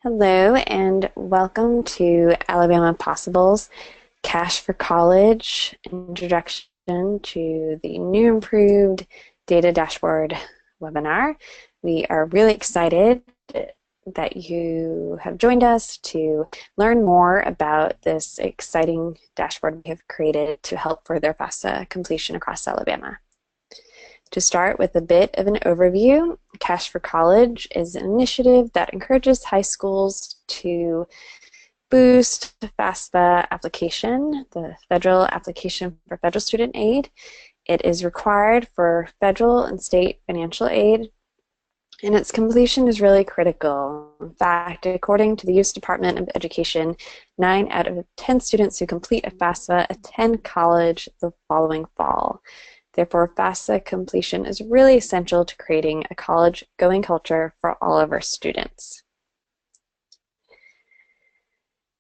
Hello and welcome to Alabama Possible's Cash for College introduction to the new improved data dashboard webinar. We are really excited that you have joined us to learn more about this exciting dashboard we have created to help further FAFSA completion across Alabama. To start with a bit of an overview, Cash for College is an initiative that encourages high schools to boost the FAFSA application, the federal application for federal student aid. It is required for federal and state financial aid, and its completion is really critical. In fact, according to the U.S. Department of Education, 9 out of 10 students who complete a FAFSA attend college the following fall. Therefore, FAFSA completion is really essential to creating a college-going culture for all of our students.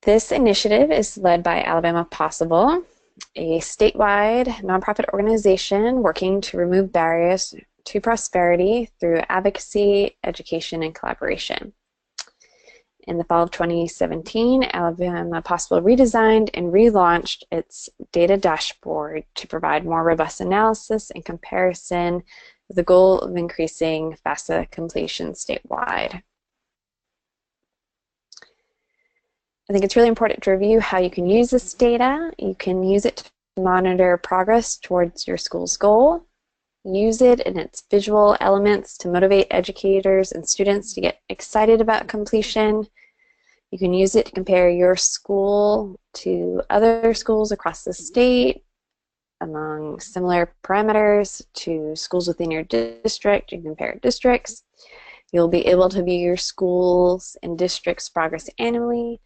This initiative is led by Alabama Possible, a statewide nonprofit organization working to remove barriers to prosperity through advocacy, education, and collaboration. In the fall of 2017, Alabama Possible redesigned and relaunched its data dashboard to provide more robust analysis and comparison with the goal of increasing FAFSA completion statewide. I think it's really important to review how you can use this data. You can use it to monitor progress towards your school's goal, use it in its visual elements to motivate educators and students to get excited about completion. You can use it to compare your school to other schools across the state among similar parameters to schools within your district. You can compare districts. You'll be able to view your schools and districts' progress annually.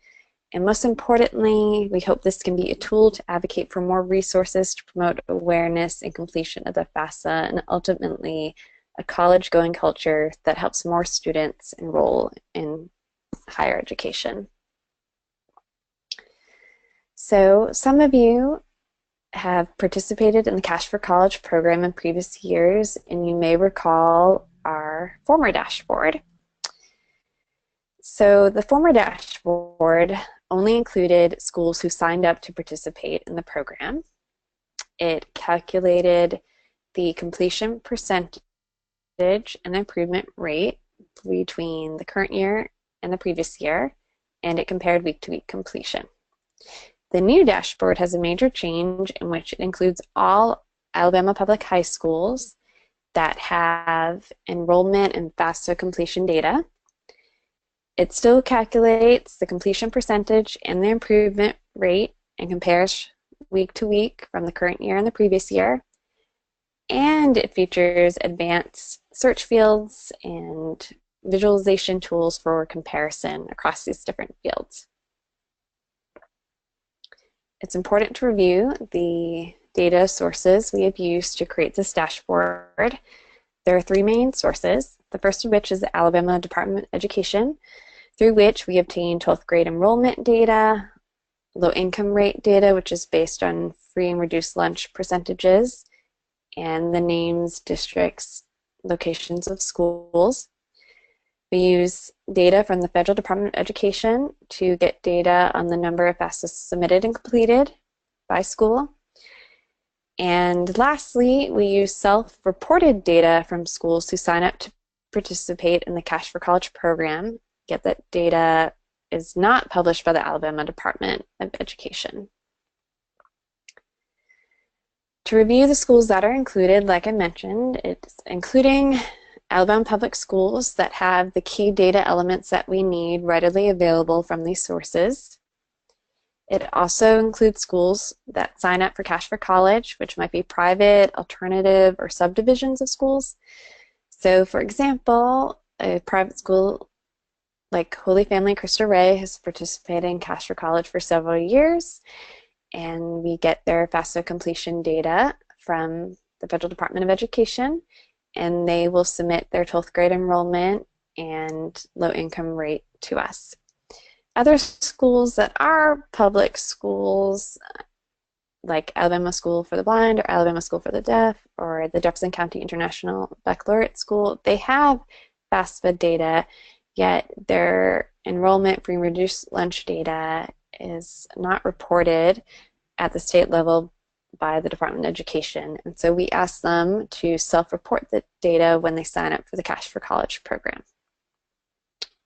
And most importantly, we hope this can be a tool to advocate for more resources to promote awareness and completion of the FAFSA, and ultimately a college-going culture that helps more students enroll in higher education. So some of you have participated in the Cash for College program in previous years, and you may recall our former dashboard. So the former dashboard only included schools who signed up to participate in the program. It calculated the completion percentage and the improvement rate between the current year and the previous year, and it compared week-to-week completion. The new dashboard has a major change in which it includes all Alabama public high schools that have enrollment and FAFSA completion data. It still calculates the completion percentage and the improvement rate and compares week to week from the current year and the previous year. And it features advanced search fields and visualization tools for comparison across these different fields. It's important to review the data sources we have used to create this dashboard. There are 3 main sources, the first of which is the Alabama Department of Education, through which we obtain 12th grade enrollment data, low income rate data, which is based on free and reduced lunch percentages, and the names, districts, locations of schools. We use data from the Federal Department of Education to get data on the number of FAFSA submitted and completed by school. And lastly, we use self-reported data from schools who sign up to participate in the Cash for College program. Yet that data is not published by the Alabama Department of Education. To review the schools that are included, like I mentioned, it's including Alabama public schools that have the key data elements that we need readily available from these sources. It also includes schools that sign up for Cash for College, which might be private, alternative, or subdivisions of schools. So, for example, a private school like Holy Family Cristo Rey has participated in Cash for College for several years, and we get their FAFSA completion data from the Federal Department of Education, and they will submit their 12th grade enrollment and low income rate to us. Other schools that are public schools, like Alabama School for the Blind or Alabama School for the Deaf or the Jefferson County International Baccalaureate School, they have FAFSA data yet their enrollment for reduced lunch data is not reported at the state level by the Department of Education. And so we ask them to self-report the data when they sign up for the Cash for College program.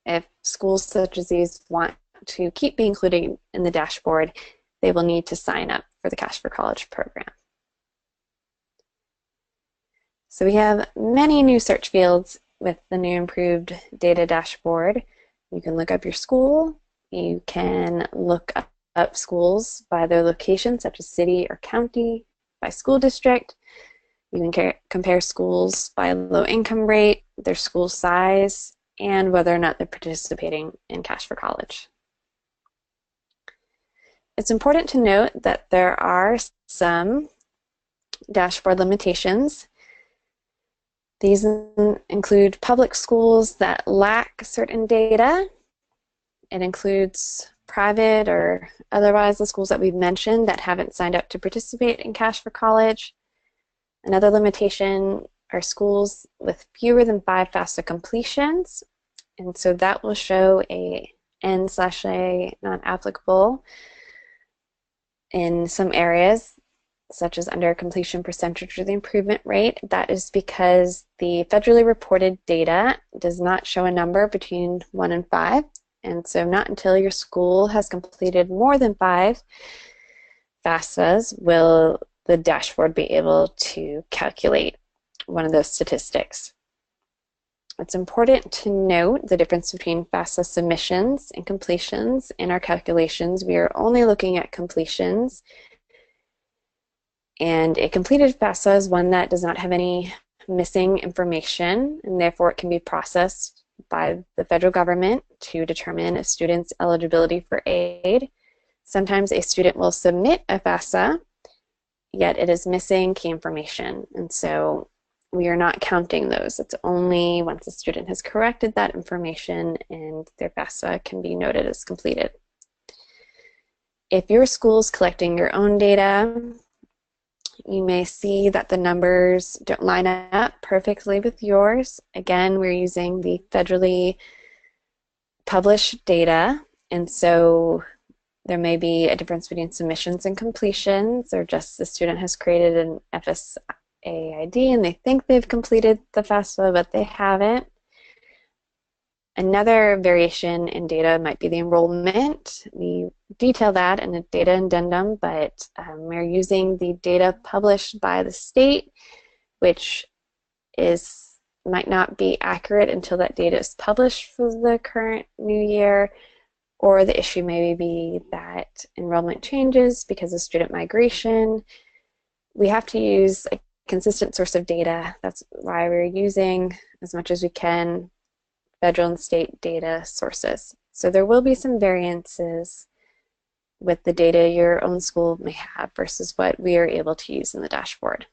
If schools such as these want to keep being included in the dashboard, they will need to sign up for the Cash for College program. So we have many new search fields with the new improved data dashboard. You can look up your school. You can look up schools by their location, such as city or county, by school district. You can compare schools by low income rate, their school size, and whether or not they're participating in Cash for College. It's important to note that there are some dashboard limitations. These include public schools that lack certain data. It includes private or otherwise the schools that we've mentioned that haven't signed up to participate in Cash for College. Another limitation are schools with fewer than 5 FAFSA completions, and so that will show a N/A not applicable in some areas, such as under completion percentage or the improvement rate. That is because the federally reported data does not show a number between 1 and 5. And so not until your school has completed more than 5 FAFSAs will the dashboard be able to calculate one of those statistics. It's important to note the difference between FAFSA submissions and completions. In our calculations, we are only looking at completions. And a completed FAFSA is one that does not have any missing information, and therefore it can be processed by the federal government to determine a student's eligibility for aid. Sometimes a student will submit a FAFSA, yet it is missing key information, and so we are not counting those. It's only once the student has corrected that information and their FAFSA can be noted as completed. If your school is collecting your own data, you may see that the numbers don't line up perfectly with yours. Again, we're using the federally published data, and so there may be a difference between submissions and completions, or just the student has created an FSA ID and they think they've completed the FAFSA, but they haven't. Another variation in data might be the enrollment. We detail that in a data addendum, but we're using the data published by the state, which might not be accurate until that data is published for the current new year, or the issue may be that enrollment changes because of student migration. We have to use a consistent source of data. That's why we're using, as much as we can, federal and state data sources. So there will be some variances with the data your own school may have versus what we are able to use in the dashboard.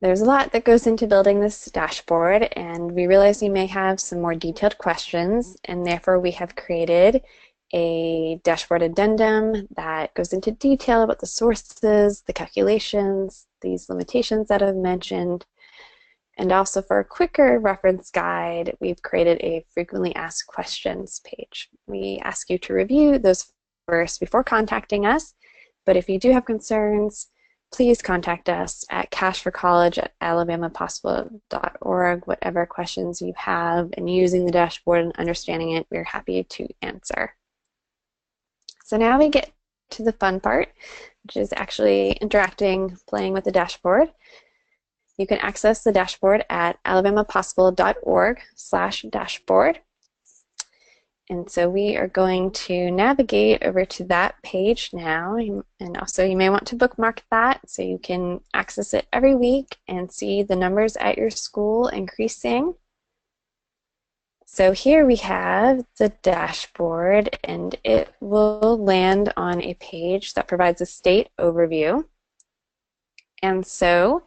There's a lot that goes into building this dashboard, and we realize you may have some more detailed questions, and therefore we have created a dashboard addendum that goes into detail about the sources, the calculations, these limitations that I've mentioned. And also for a quicker reference guide, we've created a frequently asked questions page. We ask you to review those first before contacting us, but if you do have concerns, please contact us at cashforcollege@alabamapossible.org. Whatever questions you have and using the dashboard and understanding it, we're happy to answer. So now we get to the fun part, which is actually interacting, playing with the dashboard. You can access the dashboard at alabamapossible.org/dashboard. And so we are going to navigate over to that page now, and also you may want to bookmark that so you can access it every week and see the numbers at your school increasing. So here we have the dashboard, and it will land on a page that provides a state overview. And so,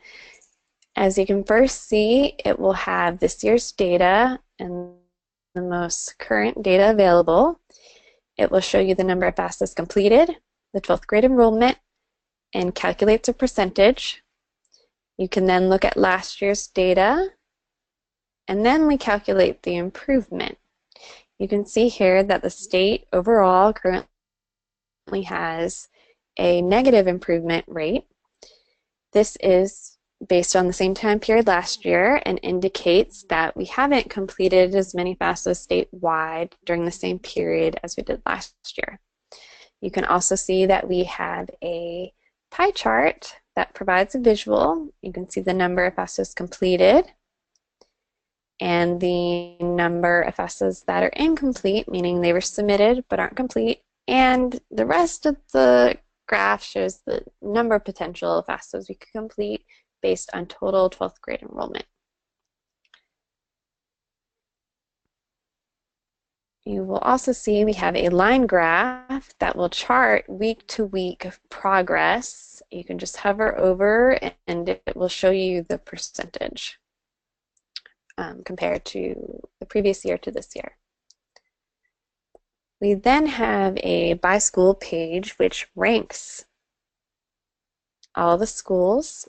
as you can first see, it will have this year's data and the most current data available. It will show you the number of FAFSAs completed, the 12th grade enrollment, and calculates a percentage. You can then look at last year's data and then we calculate the improvement. You can see here that the state overall currently has a negative improvement rate. This is based on the same time period last year and indicates that we haven't completed as many FAFSAs statewide during the same period as we did last year. You can also see that we have a pie chart that provides a visual. You can see the number of FAFSAs completed and the number of FAFSAs that are incomplete, meaning they were submitted but aren't complete, and the rest of the graph shows the number of potential FAFSAs we could complete based on total 12th grade enrollment. You will also see we have a line graph that will chart week-to-week progress. You can just hover over and it will show you the percentage compared to the previous year to this year. We then have a by school page which ranks all the schools.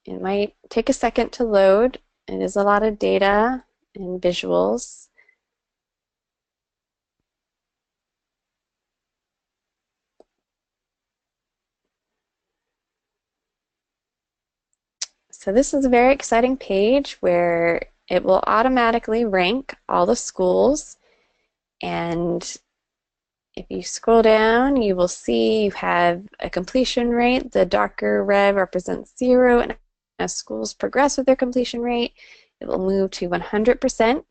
It might take a second to load. It is a lot of data and visuals. So this is a very exciting page where it will automatically rank all the schools, and if you scroll down you will see you have a completion rate. The darker red represents 0, and as schools progress with their completion rate it will move to 100%.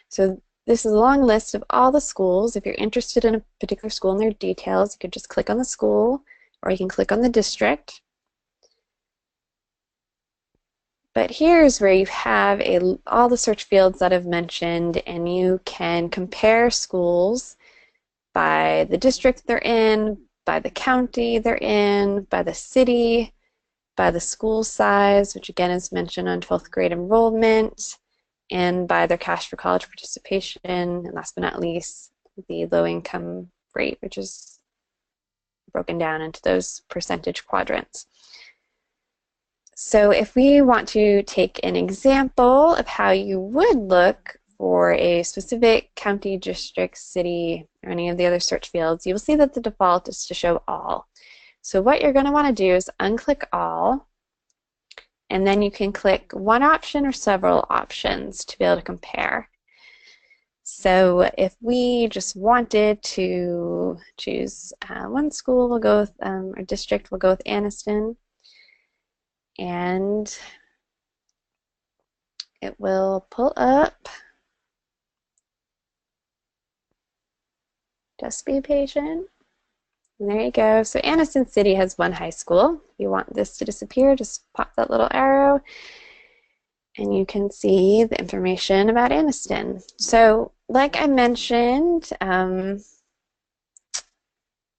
So this is a long list of all the schools. If you're interested in a particular school and their details, you can just click on the school or you can click on the district. But here's where you have all the search fields that I've mentioned, and you can compare schools by the district they're in, by the county they're in, by the city, by the school size, which again is mentioned on 12th grade enrollment, and by their cash for college participation, and last but not least, the low income rate, which is broken down into those percentage quadrants. So if we want to take an example of how you would look for a specific county, district, city, or any of the other search fields, you will see that the default is to show all. So what you're going to want to do is unclick all, and then you can click one option or several options to be able to compare. So if we just wanted to choose one school, we'll go with, or district, we'll go with Anniston. And it will pull up. Just be patient. And there you go. So Anniston City has one high school. If you want this to disappear, just pop that little arrow and you can see the information about Anniston. So like I mentioned,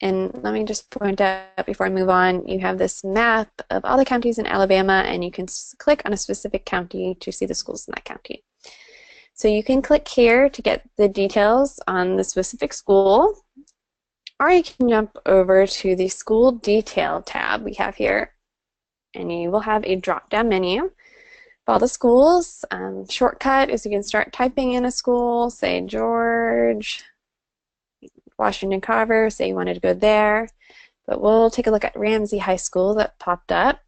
and let me just point out before I move on, you have this map of all the counties in Alabama, and you can click on a specific county to see the schools in that county. So you can click here to get the details on the specific school, or you can jump over to the school detail tab we have here, and you will have a drop-down menu of all the schools. Shortcut is you can start typing in a school, say George Washington Carver, say you wanted to go there, but we'll take a look at Ramsey High School that popped up,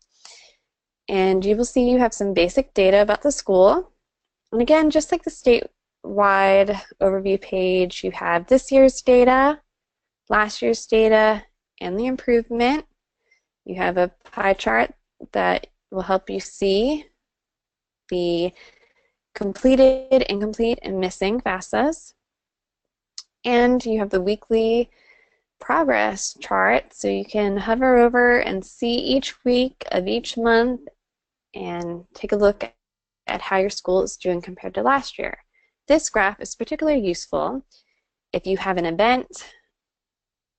and you will see you have some basic data about the school. And again, just like the statewide overview page, you have this year's data, last year's data, and the improvement. You have a pie chart that will help you see the completed, incomplete, and missing FAFSAs. And you have the weekly progress chart, so you can hover over and see each week of each month and take a look at how your school is doing compared to last year. This graph is particularly useful if you have an event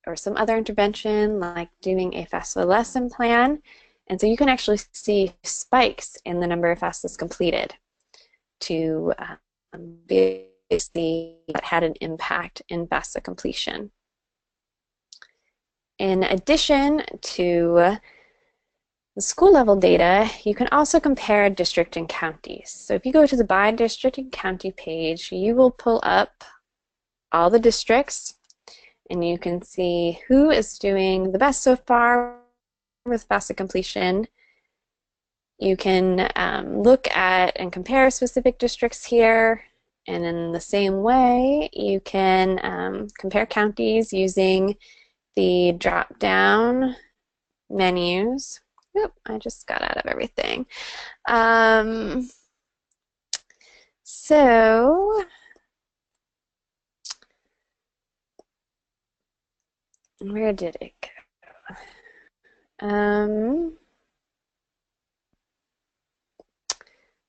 or some other intervention like doing a FAFSA lesson plan, and so you can actually see spikes in the number of FAFSAs completed to see that had an impact in FAFSA completion. In addition to the school level data, you can also compare district and counties. So if you go to the by district and county page, you will pull up all the districts and you can see who is doing the best so far with FAFSA completion. You can look at and compare specific districts here, and in the same way you can compare counties using the drop-down menus. Oop, I just got out of everything. So where did it go?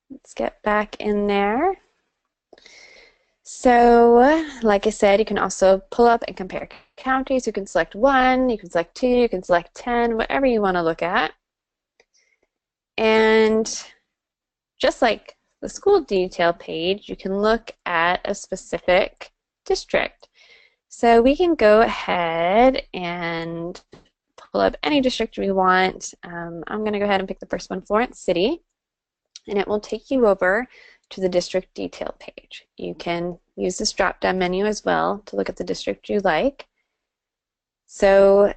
Let's get back in there. So, like I said, you can also pull up and compare counties. You can select 1, you can select 2, you can select 10, whatever you want to look at. And just like the school detail page, you can look at a specific district. So we can go ahead and pull up any district we want. I'm going to go ahead and pick the first one, Florence City, and it will take you over to the district detail page. You can use this drop-down menu as well to look at the district you like. So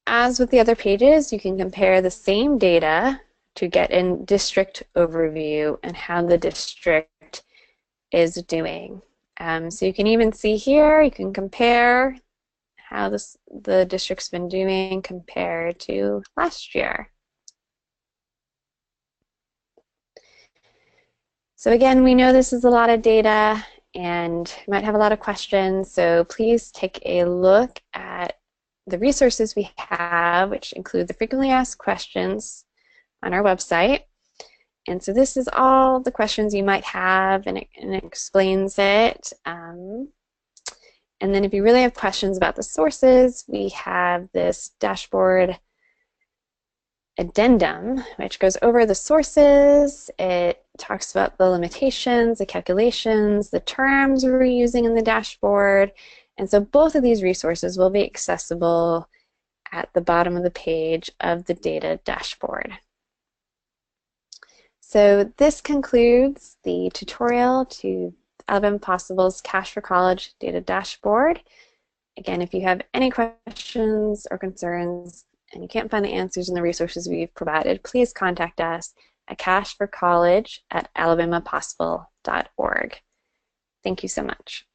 as with the other pages, you can compare the same data to get in district overview and how the district is doing. So you can even see here, you can compare how the district's been doing compared to last year. So again, we know this is a lot of data and you might have a lot of questions, so please take a look at the resources we have, which include the frequently asked questions on our website. And so this is all the questions you might have, and it explains it. And then if you really have questions about the sources, we have this dashboard addendum, which goes over the sources. It talks about the limitations, the calculations, the terms we're using in the dashboard. And so both of these resources will be accessible at the bottom of the page of the data dashboard. So this concludes the tutorial to Alabama Possible's Cash for College data dashboard. Again, if you have any questions or concerns and you can't find the answers in the resources we've provided, please contact us at cashforcollege@alabamapossible.org. Thank you so much.